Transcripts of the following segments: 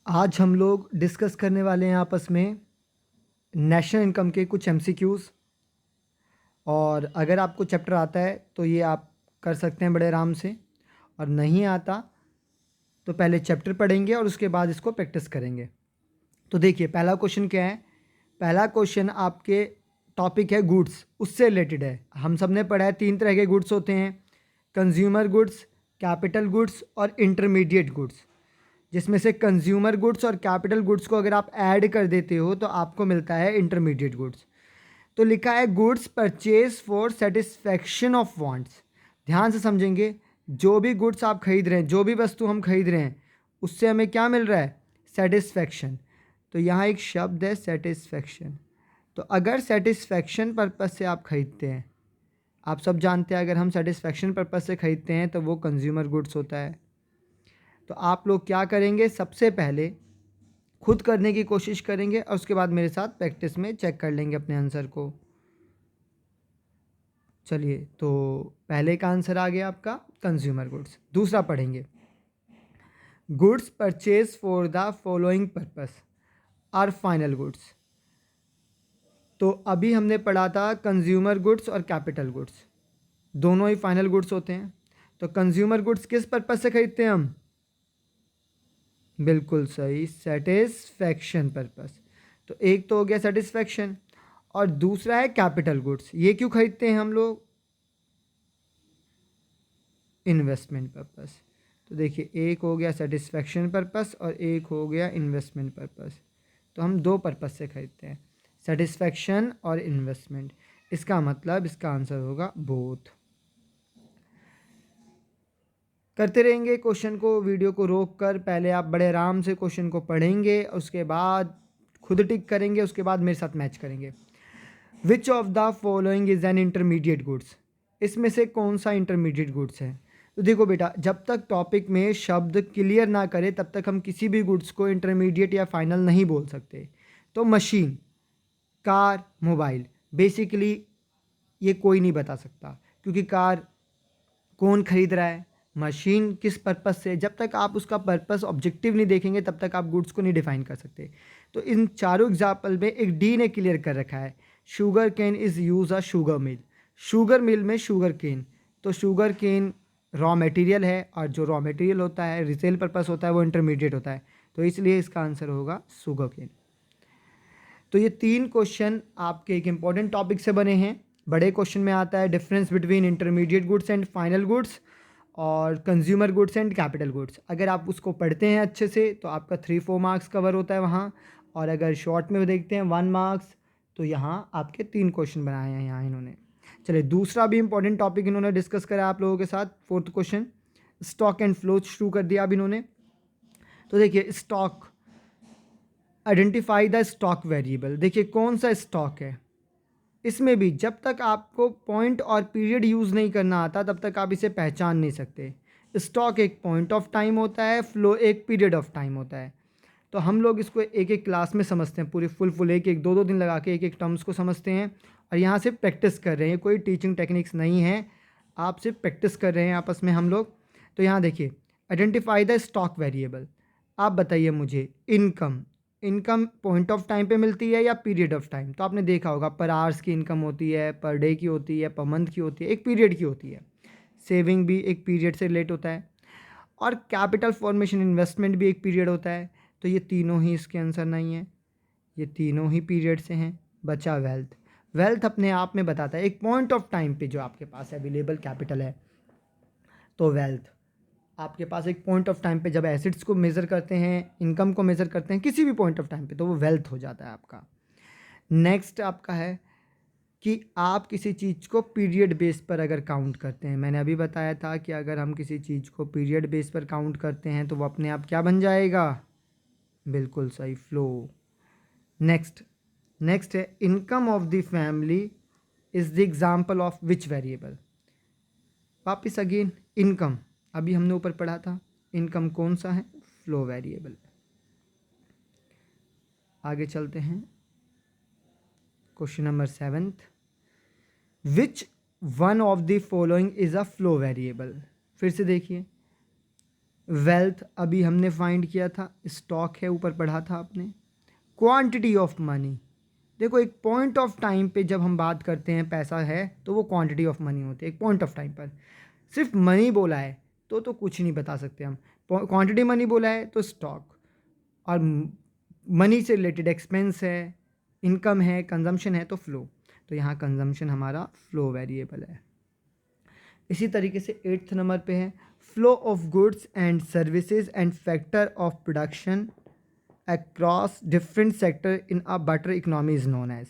आज हम लोग डिस्कस करने वाले हैं आपस में नेशनल इनकम के कुछ एमसीक्यूज़। और अगर आपको चैप्टर आता है तो ये आप कर सकते हैं बड़े आराम से, और नहीं आता तो पहले चैप्टर पढ़ेंगे और उसके बाद इसको प्रैक्टिस करेंगे। तो देखिए पहला क्वेश्चन क्या है। पहला क्वेश्चन आपके टॉपिक है गुड्स, उससे रिलेटेड है। हम सब ने पढ़ा है 3 तरह के गुड्स होते हैं, कंज्यूमर गुड्स, कैपिटल गुड्स और इंटरमीडिएट गुड्स। जिसमें से कंज्यूमर गुड्स और कैपिटल गुड्स को अगर आप ऐड कर देते हो तो आपको मिलता है इंटरमीडिएट गुड्स। तो लिखा है goods purchase for satisfaction of wants. ध्यान से समझेंगे, जो भी गुड्स आप खरीद रहे हैं, जो भी वस्तु हम खरीद रहे हैं, उससे हमें क्या मिल रहा है? सेटिस्फैक्शन। तो यहाँ एक शब्द है सेटिस्फैक्शन। तो अगर सेटिस्फैक्शन पर्पस से आप खरीदते हैं, आप सब जानते हैं अगर हम सेटिस्फैक्शन पर्पस से खरीदते हैं तो वो कंज्यूमर गुड्स होता है। तो आप लोग क्या करेंगे, सबसे पहले खुद करने की कोशिश करेंगे और उसके बाद मेरे साथ प्रैक्टिस में चेक कर लेंगे अपने आंसर को। चलिए, तो पहले का आंसर आ गया आपका कंज्यूमर गुड्स। दूसरा पढ़ेंगे, goods purchase for the following purpose are final goods. तो अभी हमने पढ़ा था कंज्यूमर गुड्स और कैपिटल गुड्स, दोनों ही फाइनल गुड्स होते हैं। तो कंज्यूमर गुड्स किस पर्पस से खरीदते हैं हम? बिल्कुल सही, सेटिस्फैक्शन पर्पस। तो एक तो हो गया सेटिस्फैक्शन, और दूसरा है कैपिटल गुड्स। ये क्यों खरीदते हैं हम लोग? Investment purpose. तो देखिए, एक हो गया सेटिस्फैक्शन पर्पस और एक हो गया इन्वेस्टमेंट पर्पस। तो हम दो पर्पस से खरीदते हैं, सेटिस्फैक्शन और इन्वेस्टमेंट। इसका मतलब इसका आंसर होगा बोथ। करते रहेंगे क्वेश्चन को, वीडियो को रोक कर पहले आप बड़े आराम से क्वेश्चन को पढ़ेंगे, उसके बाद खुद टिक करेंगे, उसके बाद मेरे साथ मैच करेंगे। Which of the following is an intermediate goods. इसमें से कौन सा इंटरमीडिएट गुड्स है? तो देखो बेटा, जब तक टॉपिक में शब्द क्लियर ना करे तब तक हम किसी भी गुड्स को इंटरमीडिएट या फाइनल नहीं बोल सकते। तो मशीन, कार, मोबाइल, बेसिकली ये कोई नहीं बता सकता, क्योंकि कार कौन खरीद रहा है, मशीन किस पर्पस से, जब तक आप उसका पर्पस ऑब्जेक्टिव नहीं देखेंगे तब तक आप गुड्स को नहीं डिफाइन कर सकते। तो इन चारों एग्जाम्पल में एक डी ने क्लियर कर रखा है, sugarcane is use a sugar mill. Sugar mill में शुगर केन, तो शुगर केन रॉ मटेरियल है, और जो रॉ मटेरियल होता है, रिसेल पर्पस होता है, वो इंटरमीडिएट होता है। तो इसलिए इसका आंसर होगा शुगर केन। तो ये 3 क्वेश्चन आपके एक इंपॉर्टेंट टॉपिक से बने हैं। बड़े क्वेश्चन में आता है difference between intermediate goods and final goods, और consumer goods and capital goods. अगर आप उसको पढ़ते हैं अच्छे से तो आपका 3-4 मार्क्स कवर होता है वहाँ, और अगर शॉर्ट में देखते हैं 1 मार्क्स, तो यहाँ आपके 3 क्वेश्चन बनाए हैं यहाँ इन्होंने। चलिए, दूसरा भी इंपॉर्टेंट टॉपिक इन्होंने डिस्कस करा आप लोगों के साथ। 4th question, stock and flow शुरू कर दिया अब इन्होंने। तो देखिए, stock, identify the stock variable. देखिए कौन सा स्टॉक है, इसमें भी जब तक आपको पॉइंट और पीरियड यूज़ नहीं करना आता तब तक आप इसे पहचान नहीं सकते। स्टॉक एक पॉइंट ऑफ टाइम होता है, फ्लो एक पीरियड ऑफ टाइम होता है। तो हम लोग इसको एक एक क्लास में समझते हैं, पूरी फुल एक एक 2-2 दिन लगा के एक एक टर्म्स को समझते हैं, और यहाँ से प्रैक्टिस कर रहे हैं। कोई टीचिंग टेक्निक्स नहीं है, आप सिर्फ प्रैक्टिस कर रहे हैं आपस में हम लोग। तो यहाँ देखिए, आइडेंटिफाई द स्टॉक वेरिएबल। आप बताइए मुझे, income, income point of time पे मिलती है या पीरियड ऑफ टाइम? तो आपने देखा होगा पर आवर्स की इनकम होती है, पर डे की होती है, पर मंथ की होती है, एक पीरियड की होती है। सेविंग भी एक पीरियड से रिलेट होता है, और कैपिटल फॉर्मेशन, इन्वेस्टमेंट भी एक पीरियड होता है। तो ये तीनों ही इसके आंसर नहीं है, ये तीनों ही पीरियड से हैं। बचा वेल्थ। वेल्थ अपने आप में बताता है एक पॉइंट ऑफ टाइम पे जो आपके पास अवेलेबल कैपिटल है। तो वेल्थ आपके पास एक पॉइंट ऑफ टाइम पे जब एसिड्स को मेज़र करते हैं, इनकम को मेज़र करते हैं किसी भी पॉइंट ऑफ टाइम पे, तो वो वेल्थ हो जाता है आपका। नेक्स्ट आपका है कि आप किसी चीज़ को पीरियड बेस पर अगर काउंट करते हैं, मैंने अभी बताया था कि अगर हम किसी चीज़ को पीरियड बेस पर काउंट करते हैं तो वो अपने आप क्या बन जाएगा? बिल्कुल सही, फ्लो। नेक्स्ट है income of the family is the example of which variable. वापिस अगेन इनकम, अभी हमने ऊपर पढ़ा था, इनकम कौन सा है? Flow variable. आगे चलते हैं, question number 7th, which one of the following is a flow variable. फिर से देखिए, वेल्थ अभी हमने फाइंड किया था, स्टॉक है ऊपर पढ़ा था आपने। क्वांटिटी ऑफ मनी, देखो एक पॉइंट ऑफ टाइम पे जब हम बात करते हैं पैसा है तो वो क्वांटिटी ऑफ मनी होती है। एक पॉइंट ऑफ टाइम पर सिर्फ मनी बोला है तो कुछ नहीं बता सकते हम। क्वांटिटी मनी बोला है तो स्टॉक, और मनी से रिलेटेड एक्सपेंस है, इनकम है, कंजम्पशन है तो फ्लो। तो यहाँ कंजम्पशन हमारा फ्लो वेरिएबल है। इसी तरीके से 8th नंबर पे है flow of goods and services and factor of production across different sector in a barter economy is known as.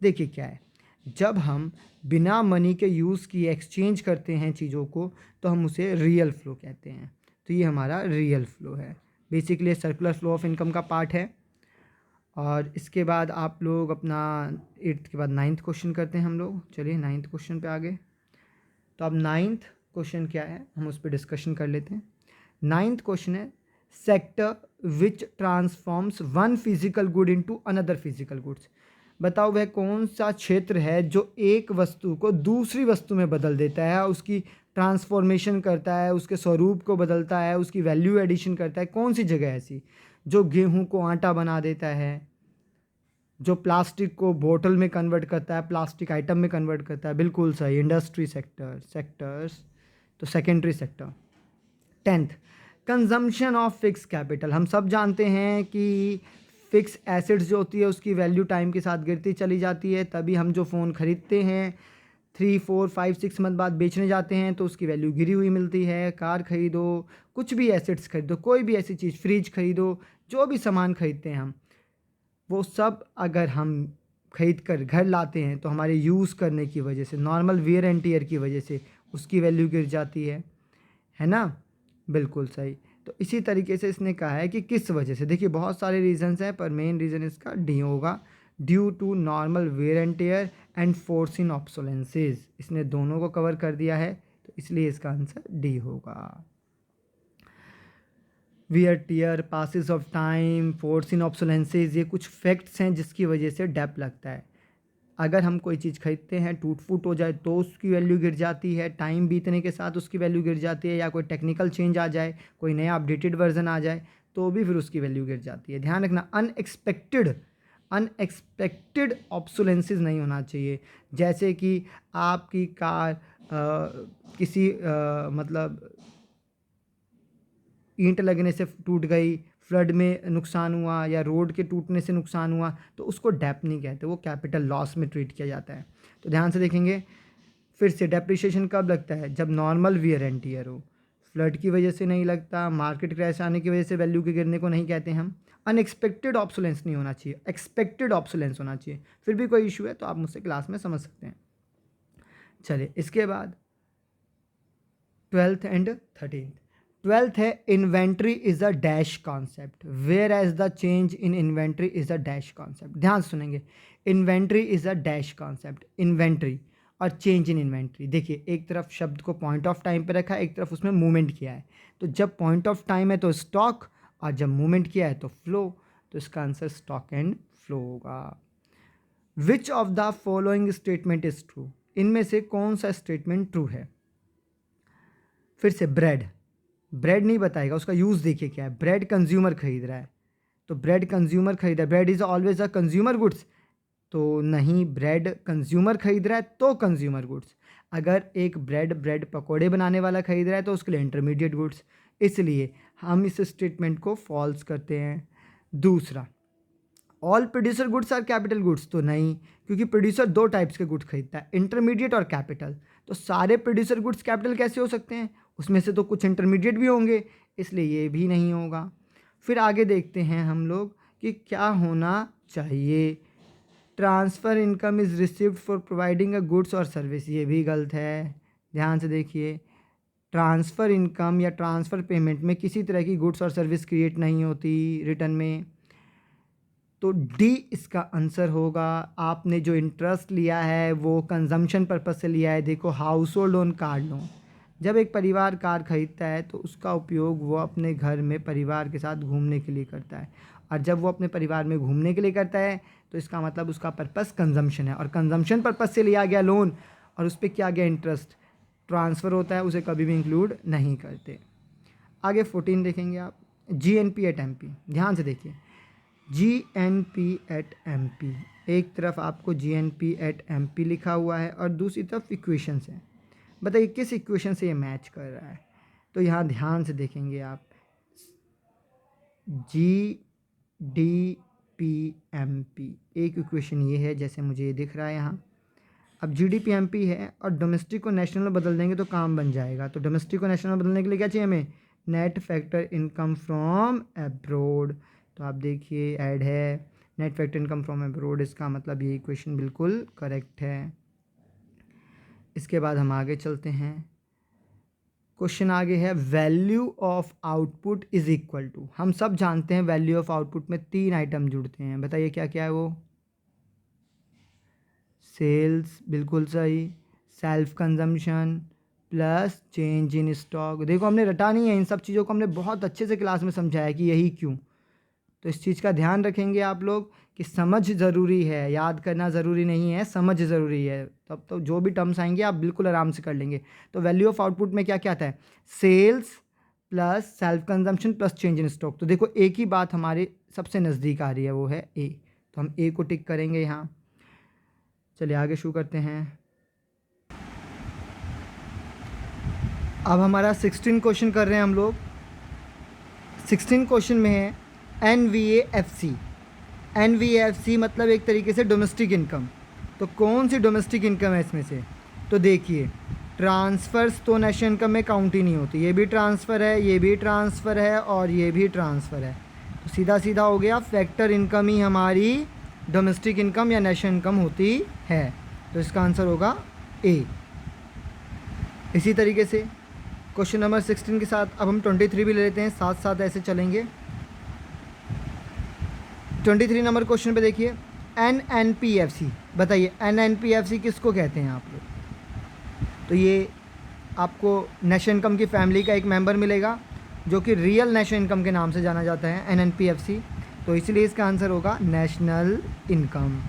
देखिए क्या है, जब हम बिना मनी के यूज़ किए एक्सचेंज करते हैं चीज़ों को तो हम उसे रियल फ्लो कहते हैं। तो ये हमारा रियल फ्लो है, basically circular flow of income का पार्ट है। और इसके बाद आप लोग अपना 8th के बाद 9th क्वेश्चन करते हैं हम लोग। चलिए 9th क्वेश्चन पे आगे। तो अब 9th क्वेश्चन क्या है हम उस पर डिस्कशन कर लेते हैं। 9th क्वेश्चन है sector which transforms one physical good into another physical goods. बताओ वह कौन सा क्षेत्र है जो एक वस्तु को दूसरी वस्तु में बदल देता है, उसकी ट्रांसफॉर्मेशन करता है, उसके स्वरूप को बदलता है, उसकी वैल्यू एडिशन करता है। कौन सी जगह ऐसी जो गेहूं को आटा बना देता है, जो प्लास्टिक को बोतल में कन्वर्ट करता है, प्लास्टिक आइटम में कन्वर्ट करता है। बिल्कुल सही, इंडस्ट्री सेक्टर्स, तो secondary sector. 10th consumption of fix capital. हम सब जानते हैं कि फिक्स एसेट्स जो होती है उसकी वैल्यू टाइम के साथ गिरती चली जाती है, तभी हम जो फ़ोन ख़रीदते हैं 3, 4, 5, 6 मंथ बाद बेचने जाते हैं तो उसकी वैल्यू गिरी हुई मिलती है। कार खरीदो, कुछ भी एसेट्स खरीदो, कोई भी ऐसी चीज़, फ्रिज खरीदो, जो भी सामान खरीदते हैं हम, वो सब अगर हम खरीद कर घर लाते हैं तो हमारे यूज़ करने की वजह से, नॉर्मल वेयर एंड टीयर की वजह से उसकी वैल्यू गिर जाती है ना। बिल्कुल सही। तो इसी तरीके से इसने कहा है कि किस वजह से। देखिए बहुत सारे रीजंस हैं पर मेन रीज़न इसका डी होगा, due to normal wear and tear and force in obsolescences. इसने दोनों को कवर कर दिया है तो इसलिए इसका आंसर डी होगा। Wear tear, passage of time, force in obsolescences, ये कुछ फैक्ट्स हैं जिसकी वजह से डेप लगता है। अगर हम कोई चीज़ खरीदते हैं टूट फूट हो जाए तो उसकी वैल्यू गिर जाती है, टाइम बीतने के साथ उसकी वैल्यू गिर जाती है, या कोई टेक्निकल चेंज आ जाए, कोई नया अपडेटेड वर्जन आ जाए तो भी फिर उसकी वैल्यू गिर जाती है। ध्यान रखना, अनएक्सपेक्टेड ऑब्सोलेंसेस नहीं होना चाहिए। जैसे कि आपकी कार किसी मतलब ईंट लगने से टूट गई, फ्लड में नुकसान हुआ, या रोड के टूटने से नुकसान हुआ, तो उसको डेप नहीं कहते, वो कैपिटल लॉस में ट्रीट किया जाता है। तो ध्यान से देखेंगे फिर से, डेप्रिसिएशन कब लगता है? जब नॉर्मल वियर एंड टियर हो। फ्लड की वजह से नहीं लगता, मार्केट क्रैश आने की वजह से वैल्यू के गिरने को नहीं कहते हम। अनएक्सपेक्टेड ऑब्सोलेंस नहीं होना चाहिए, एक्सपेक्टेड ऑब्सोलेंस होना चाहिए। फिर भी कोई इशू है तो आप मुझसे क्लास में समझ सकते हैं। चलिए इसके बाद 12th एंड 13th। 12th है inventory is a dash concept, whereas the change in inventory is a dash concept. ध्यान सुनेंगे, inventory is a dash concept, inventory और चेंज इन इन्वेंट्री। देखिए एक तरफ शब्द को पॉइंट ऑफ टाइम पे रखा है, एक तरफ उसमें मूवमेंट किया है। तो जब पॉइंट ऑफ टाइम है तो स्टॉक, और जब मूवमेंट किया है तो फ्लो। तो इसका आंसर स्टॉक एंड फ्लो होगा। Which of the following statement is true, इनमें से कौन सा स्टेटमेंट ट्रू है? फिर से ब्रेड नहीं बताएगा, उसका यूज़ देखिए क्या है। ब्रेड कंज्यूमर खरीद रहा है, तो ब्रेड कंज्यूमर खरीद रहा है, bread is always a consumer goods. तो नहीं, ब्रेड कंज्यूमर खरीद रहा है तो कंज्यूमर गुड्स। अगर एक ब्रेड पकोड़े बनाने वाला खरीद रहा है तो उसके लिए इंटरमीडिएट गुड्स, इसलिए हम इस स्टेटमेंट को फॉल्स करते हैं। दूसरा, all producer goods are capital goods, तो नहीं, क्योंकि प्रोड्यूसर दो टाइप्स के गुड्स खरीदता है, इंटरमीडिएट और कैपिटल। तो सारे प्रोड्यूसर गुड्स कैपिटल कैसे हो सकते हैं? उसमें से तो कुछ इंटरमीडिएट भी होंगे, इसलिए ये भी नहीं होगा। फिर आगे देखते हैं हम लोग कि क्या होना चाहिए। Transfer income is received for providing a goods और सर्विस, ये भी गलत है। ध्यान से देखिए, ट्रांसफ़र इनकम या ट्रांसफ़र पेमेंट में किसी तरह की गुड्स और सर्विस क्रिएट नहीं होती रिटर्न में। तो डी इसका आंसर होगा। आपने जो इंटरेस्ट लिया है वो कंजम्पशन पर्पस से लिया है। देखो, house hold loan, car loan, जब एक परिवार कार खरीदता है तो उसका उपयोग वो अपने घर में परिवार के साथ घूमने के लिए करता है, और जब वो अपने परिवार में घूमने के लिए करता है तो इसका मतलब उसका पर्पस कंजम्पशन है, और कंजम्पशन पर्पस से लिया गया लोन और उस पर किया गया इंटरेस्ट ट्रांसफ़र होता है, उसे कभी भी इंक्लूड नहीं करते। आगे 14 देखेंगे आप, GNP एट MP। ध्यान से देखिए, GNP एट MP, एक तरफ आपको GNP एट MP लिखा हुआ है और दूसरी तरफ इक्वेशंस है। बताइए किस इक्वेशन से ये मैच कर रहा है। तो यहाँ ध्यान से देखेंगे आप, GDP-MP, एक इक्वेशन ये है जैसे मुझे ये दिख रहा है यहाँ। अब GDP-MP है और डोमेस्टिक को नेशनल में बदल देंगे तो काम बन जाएगा। तो डोमेस्टिक को नेशनल में बदलने के लिए क्या चाहिए हमें, net factor income from abroad. तो आप देखिए ऐड है net factor income from abroad, इसका मतलब ये इक्वेशन बिल्कुल करेक्ट है। इसके बाद हम आगे चलते हैं। क्वेश्चन आगे है, value of output is equal to. हम सब जानते हैं वैल्यू ऑफ आउटपुट में 3 आइटम जुड़ते हैं, बताइए क्या क्या है वो। सेल्स, बिल्कुल सही, self consumption plus change in stock. देखो हमने रटा नहीं है, इन सब चीज़ों को हमने बहुत अच्छे से क्लास में समझाया कि यही क्यों। तो इस चीज़ का ध्यान रखेंगे आप लोग कि समझ ज़रूरी है, याद करना ज़रूरी नहीं है, समझ ज़रूरी है। तब तो जो भी टर्म्स आएंगे आप बिल्कुल आराम से कर लेंगे। तो वैल्यू ऑफ आउटपुट में क्या क्या आता है, sales plus self consumption plus change in stock. तो देखो एक ही बात हमारे सबसे नज़दीक आ रही है, वो है ए। तो हम ए को टिक करेंगे यहाँ। चलिए आगे शुरू करते हैं। अब हमारा 16 क्वेश्चन कर रहे हैं हम लोग। 16 क्वेश्चन में है NVAFC। NVAFC मतलब एक तरीके से डोमेस्टिक इनकम। तो कौन सी डोमेस्टिक इनकम है इसमें से, तो देखिए ट्रांसफ़र्स तो नेशनल इनकम में काउंट ही नहीं होती। ये भी ट्रांसफ़र है, ये भी ट्रांसफ़र है और ये भी ट्रांसफ़र है। तो सीधा सीधा हो गया, फैक्टर इनकम ही हमारी डोमेस्टिक इनकम या नेशनल इनकम होती है। तो इसका आंसर होगा ए। इसी तरीके से क्वेश्चन नंबर 16 के साथ अब हम 23 भी ले लेते हैं, साथ साथ ऐसे चलेंगे। 23 नंबर क्वेश्चन पे देखिए, NNPFC। बताइए NNPFC किसको कहते हैं आप लोग। तो ये आपको नेशनल इनकम की फैमिली का एक मेंबर मिलेगा जो कि रियल नेशनल इनकम के नाम से जाना जाता है, NNPFC। तो इसलिए इसका आंसर होगा नेशनल इनकम।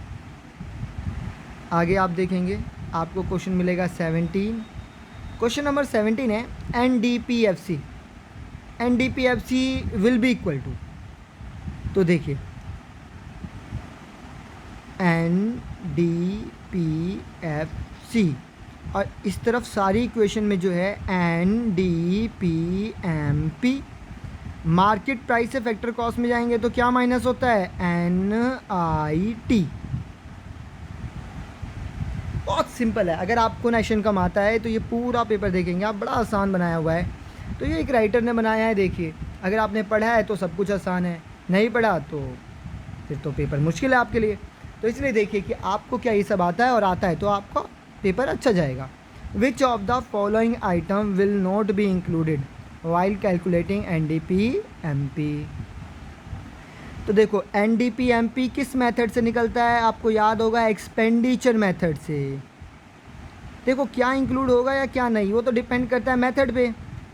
आगे आप देखेंगे आपको क्वेश्चन मिलेगा 17। क्वेश्चन नंबर 17 है NDPFC। NDPFC will be equal to, तो देखिए NDPFC और इस तरफ सारी इक्वेशन में जो है NDPMP। मार्केट प्राइस से फैक्टर कॉस्ट में जाएंगे तो क्या माइनस होता है, NIT। बहुत सिंपल है। अगर आपको नेशनल इनकम आता है तो ये पूरा पेपर देखेंगे आप, बड़ा आसान बनाया हुआ है। तो ये एक राइटर ने बनाया है, देखिए अगर आपने पढ़ा है तो सब कुछ आसान है, नहीं पढ़ा तो फिर तो पेपर मुश्किल है आपके लिए। तो इसलिए देखिए कि आपको क्या ये सब आता है, और आता है तो आपका पेपर अच्छा जाएगा। Which of the following item will not be included while calculating NDPMP। तो देखो NDPMP किस मेथड से निकलता है, आपको याद होगा एक्सपेंडिचर मेथड से। देखो क्या इंक्लूड होगा या क्या नहीं वो तो डिपेंड करता है मेथड पे।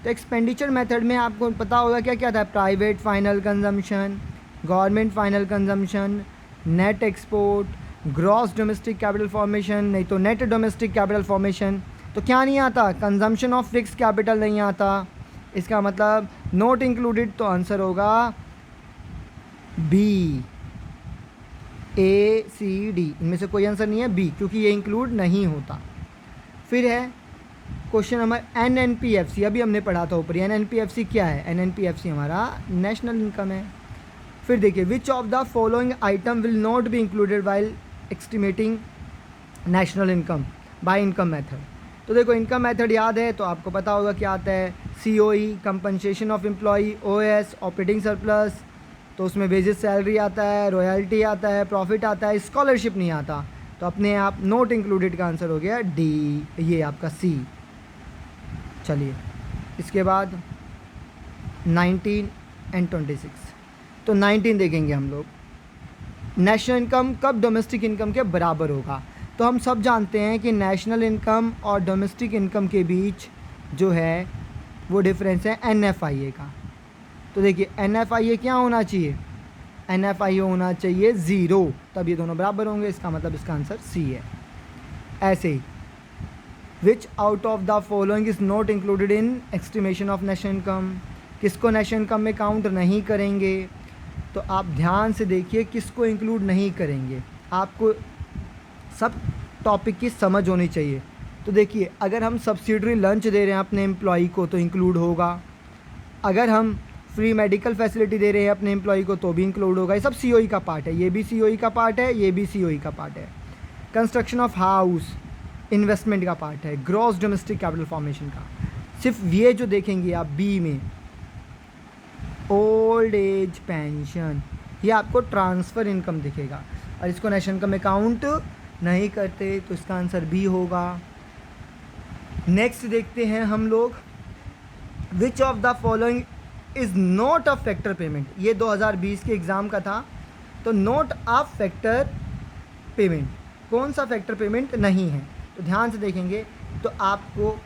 तो एक्सपेंडिचर मेथड में आपको पता होगा क्या क्या था, private final consumption, government final consumption, net export, gross domestic capital formation, नहीं तो नेट डोमेस्टिक कैपिटल फॉर्मेशन। तो क्या नहीं आता, कंजम्पशन ऑफ फिक्स कैपिटल नहीं आता। इसका मतलब नॉट इंक्लूडेड, तो आंसर होगा बी, ACD। इनमें से कोई आंसर नहीं है बी, क्योंकि ये इंक्लूड नहीं होता। फिर है क्वेश्चन नंबर NNPFC। अभी हमने पढ़ा था ऊपर, NNPFC क्या है, NNPFC हमारा नेशनल इनकम है। फिर देखिए which of the following item will not be included while estimating national income by income method. तो देखो इनकम मेथड याद है तो आपको पता होगा क्या आता है, COE compensation of employee, OS operating surplus. तो उसमें वेजेस सैलरी आता है, रॉयल्टी आता है, प्रॉफिट आता है, स्कॉलरशिप नहीं आता। तो अपने आप नोट इंक्लूडेड का आंसर हो गया D, ये आपका C। चलिए इसके बाद 19 एंड 26। तो 19 देखेंगे हम लोग, नेशनल इनकम कब डोमेस्टिक इनकम के बराबर होगा। तो हम सब जानते हैं कि नेशनल इनकम और डोमेस्टिक इनकम के बीच जो है वो डिफरेंस है NFIA का। तो देखिए NFIA क्या होना चाहिए, NFIA होना चाहिए 0, तब ये दोनों बराबर होंगे। इसका मतलब इसका आंसर C है। ऐसे ही which out of the following is not included in estimation of national income. किसको नेशनल इनकम में काउंट नहीं करेंगे, तो आप ध्यान से देखिए किसको इंक्लूड नहीं करेंगे। आपको सब टॉपिक की समझ होनी चाहिए। तो देखिए, अगर हम सब्सिडरी लंच दे रहे हैं अपने एम्प्लॉई को तो इंक्लूड होगा, अगर हम फ्री मेडिकल फैसिलिटी दे रहे हैं अपने एम्प्लॉई को तो भी इंक्लूड होगा। ये सब सीओई का पार्ट है, ये भी सीओई का पार्ट है, ये भी सीओई का पार्ट है। कंस्ट्रक्शन ऑफ हाउस इन्वेस्टमेंट का पार्ट है, ग्रॉस डोमेस्टिक कैपिटल फॉर्मेशन का। सिर्फ ये जो देखेंगे आप बी में, ओल्ड एज पेंशन, ये आपको ट्रांसफ़र इनकम दिखेगा और इसको नेशनल इनकम में काउंट नहीं करते, तो इसका आंसर बी होगा। नेक्स्ट देखते हैं हम लोग, which of the following is not a factor payment. ये 2020 के एग्ज़ाम का था, तो नॉट अ फैक्टर पेमेंट, कौन सा फैक्टर पेमेंट नहीं है। तो ध्यान से देखेंगे तो आपको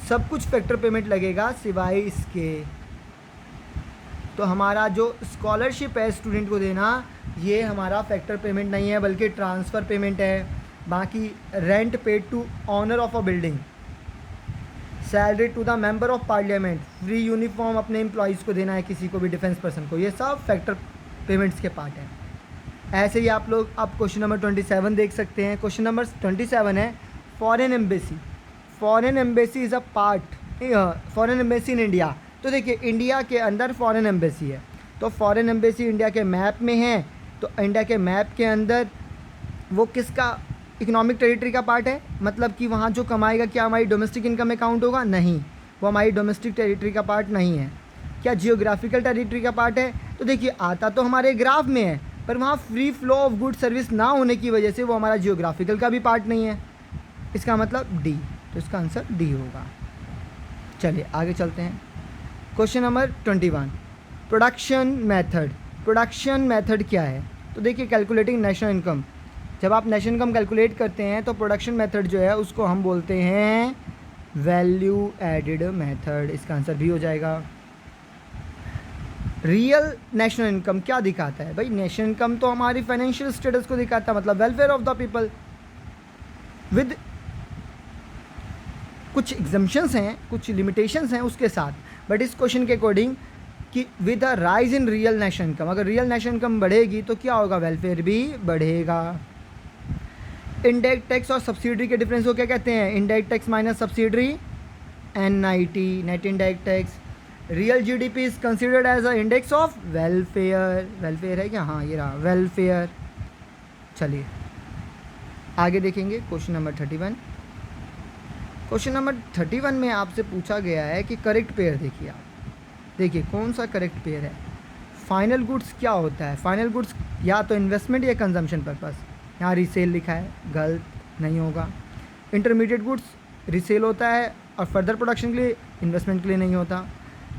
सब कुछ फैक्टर पेमेंट लगेगा सिवाय इसके। तो हमारा जो स्कॉलरशिप है स्टूडेंट को देना, ये हमारा फैक्टर पेमेंट नहीं है बल्कि ट्रांसफ़र पेमेंट है। बाकी rent paid to owner of a building, salary to the member of parliament, free uniform अपने एम्प्लॉयज़ को देना है किसी को भी, डिफेंस पर्सन को, ये सब फैक्टर पेमेंट्स के पार्ट हैं। ऐसे ही आप लोग अब क्वेश्चन नंबर 27 देख सकते हैं। क्वेश्चन नंबर 27 है foreign embassy. Foreign embassy is a part, foreign embassy in India. तो देखिए, इंडिया के अंदर फॉरेन एम्बेसी है, तो फॉरेन एम्बेसी इंडिया के मैप में है, तो इंडिया के मैप के अंदर वो किसका इकोनॉमिक टेरिटरी का पार्ट है, मतलब कि वहाँ जो कमाएगा क्या हमारी डोमेस्टिक इनकम में काउंट होगा? नहीं, वो हमारी डोमेस्टिक टेरिटरी का पार्ट नहीं है। क्या जियोग्राफिकल टेरिटरी का पार्ट है? तो देखिए, आता तो हमारे ग्राफ में है, पर वहाँ free flow of good service ना होने की वजह से वो हमारा जियोग्राफिकल का भी पार्ट नहीं है। इसका मतलब डी, तो इसका आंसर डी होगा। चलिए आगे चलते हैं। Question number 21, production method. Production method क्या है? तो देखिए, कैलकुलेटिंग नेशनल इनकम, जब आप नेशनल इनकम कैलकुलेट करते हैं तो प्रोडक्शन मेथड जो है उसको हम बोलते हैं वैल्यू एडिड मेथड। इसका आंसर भी हो जाएगा। रियल नेशनल इनकम क्या दिखाता है भाई? नेशनल इनकम तो हमारी फाइनेंशियल स्टेटस को दिखाता है, मतलब welfare of the people, with कुछ एग्जम्पशंस हैं, कुछ लिमिटेशंस हैं उसके साथ। बट इस क्वेश्चन के अकॉर्डिंग कि with a rise in real national income, अगर रियल नेशनल इनकम बढ़ेगी तो क्या होगा? वेलफेयर भी बढ़ेगा। इनडायरेक्ट टैक्स और सब्सिडरी के डिफरेंस को क्या कहते हैं? Indirect tax minus subsidiary, NIT, net indirect tax. Real GDP is considered as a index of welfare. Welfare है क्या? हाँ, ये रहा वेलफेयर। चलिए आगे देखेंगे क्वेश्चन नंबर 31। क्वेश्चन नंबर 31 में आपसे पूछा गया है कि करेक्ट पेयर देखिए आप, देखिए कौन सा करेक्ट पेयर है। फाइनल गुड्स क्या होता है? फाइनल गुड्स या तो इन्वेस्टमेंट या कंजम्पशन पर्पस। यहाँ रीसेल लिखा है, गलत, नहीं होगा। इंटरमीडिएट गुड्स रीसेल होता है और फर्दर प्रोडक्शन के लिए, इन्वेस्टमेंट के लिए नहीं होता।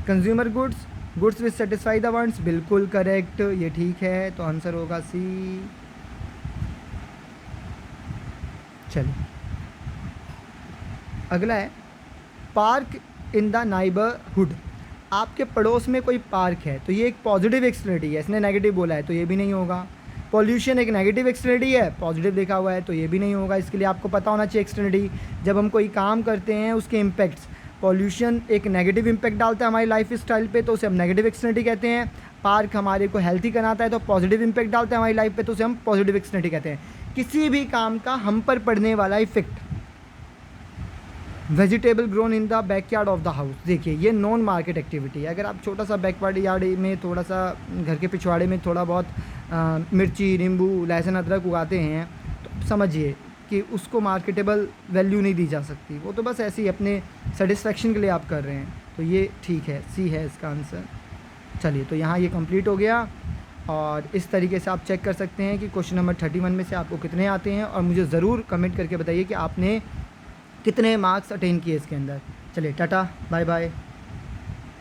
Consumer goods, goods which satisfy the wants, बिल्कुल करेक्ट, ये ठीक है, तो आंसर होगा सी। चलिए अगला है पार्क इन द नाइबरहुड। आपके पड़ोस में कोई पार्क है तो ये एक पॉजिटिव एक्सटर्नलिटी है, इसने नेगेटिव बोला है तो ये भी नहीं होगा। पॉल्यूशन एक नेगेटिव एक्सटर्नलिटी है, पॉजिटिव देखा हुआ है तो ये भी नहीं होगा। इसके लिए आपको पता होना चाहिए एक्सटर्नलिटी, जब हम कोई काम करते हैं उसके इम्पैक्ट्स। पॉल्यूशन एक नेगेटिव इम्पैक्ट डालता है हमारी लाइफ स्टाइल पे, तो उसे हम नेगेटिव एक्सटर्नलिटी कहते हैं। पार्क हमारे को हेल्थी बनाता है तो पॉजिटिव इम्पैक्ट डालता है हमारी लाइफ पे, तो उसे हम पॉजिटिव एक्सटर्नलिटी कहते हैं। किसी भी काम का हम पर पड़ने वाला effect. Vegetable grown in the backyard of the house, देखिए ये नॉन मार्केट एक्टिविटी है। अगर आप छोटा सा बैकयार्ड में, थोड़ा सा घर के पिछवाड़े में थोड़ा बहुत मिर्ची, नींबू, लहसुन, अदरक उगाते हैं तो समझिए कि उसको मार्केटेबल वैल्यू नहीं दी जा सकती, वो तो बस ऐसे ही अपने सेटिस्फेक्शन के लिए आप कर रहे हैं। तो ये ठीक है, सी है इसका आंसर। चलिए तो यहाँ ये कंप्लीट हो गया और इस तरीके से आप चेक कर सकते हैं कि क्वेश्चन नंबर 31 में से आपको कितने आते हैं, और मुझे ज़रूर कमेंट करके बताइए कि आपने कितने मार्क्स अटेन किए इसके अंदर। चलिए टाटा, बाय बाय।